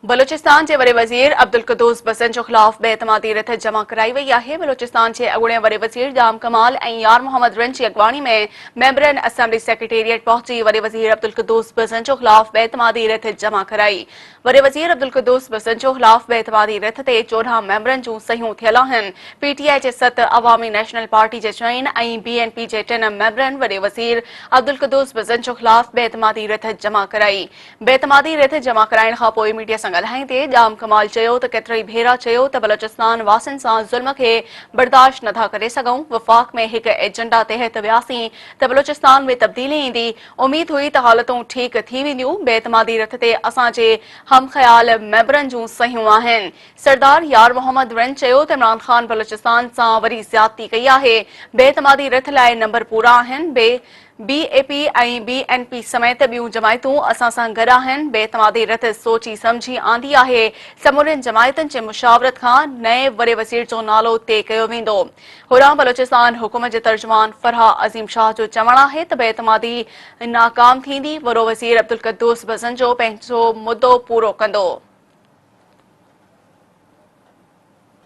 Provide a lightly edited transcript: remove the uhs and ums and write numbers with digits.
बलूचिस्तान के वरे वज़ीर अब्दुल क़ुद्दूस बज़न जो ख़िलाफ़ बेएतमादी रिथ जमा कराई वई आहे। बलूचिस्तान के अॻूणे वरे वज़ीर जाम कमाल ऐं यार मोहम्मद रिन जी अॻवानी में मेंबरनि असेंबली सेक्रेटेरिएट पहुची वरे वज़ीर अब्दुल क़ुद्दूस बज़न जो ख़िलाफ़ बेएतमादी रिथ जमा कराई। वरे वज़ीर अब्दुल क़ुद्दूस बज़न जो ख़िलाफ़ बेएतमादी रिथ ते 14 मेंबरनि जूं सहियूं थियल आहिनि। पीटीआई जे 7, अवामी नेशनल पार्टी जे 4 ऐं बीएनपी जे 3 मेंबरनि वरे वज़ीर अब्दुल क़ुद्दूस बज़न जो ख़िलाफ़ बेएतमादी रिथ जमा कराई। बेएतमादी रिथ जमा कराइण खां पोइ मीडिया सां ॻाल्हाईंदे जाम कमाल चयो त केतिरई भेरा चयो त बलूचिस्तान वासियुनि सां ज़ुल्म खे बर्दाश्त नथा करे सघूं। वफ़ाक़ में हिक एजेंडा तहत वियासीं त बलूचिस्तान में तब्दीली ईंदी। उमीद हुई त हालतूं ठीक थी वेंदियूं। बेएतमादी रिथ ते असांजे हमख़याल मेंबरनि जूं सहियूं आहिनि। सरदार यार मोहम्मद रिन चयो त इमरान ख़ान बलूचिस्तान सां वरी ज़्यादती कई आहे। बेएतमादी रिथ लाइ नंबर पूरा आहिनि। बीएपी ऐं बीएनपी समेत ॿियूं जमायतूं असां सां गॾु आहिनि। बेएतमादी रिथ सोची समझी आंदी आहे। समूरनि जमायतुनि जे मुशावरत खां नए वरे वज़ीर जो नालो तय कयो वेंदो। होॾां बलूचिस्तान हुकूमत जे तर्जुमान फरहा अज़ीम शाह जो चवणु आहे त बेएतमादी नाकाम थींदी। वरो वज़ीर अब्दुल क़ुद्दूस बज़न जो पंहिंजो मुदो पूरो कंदो।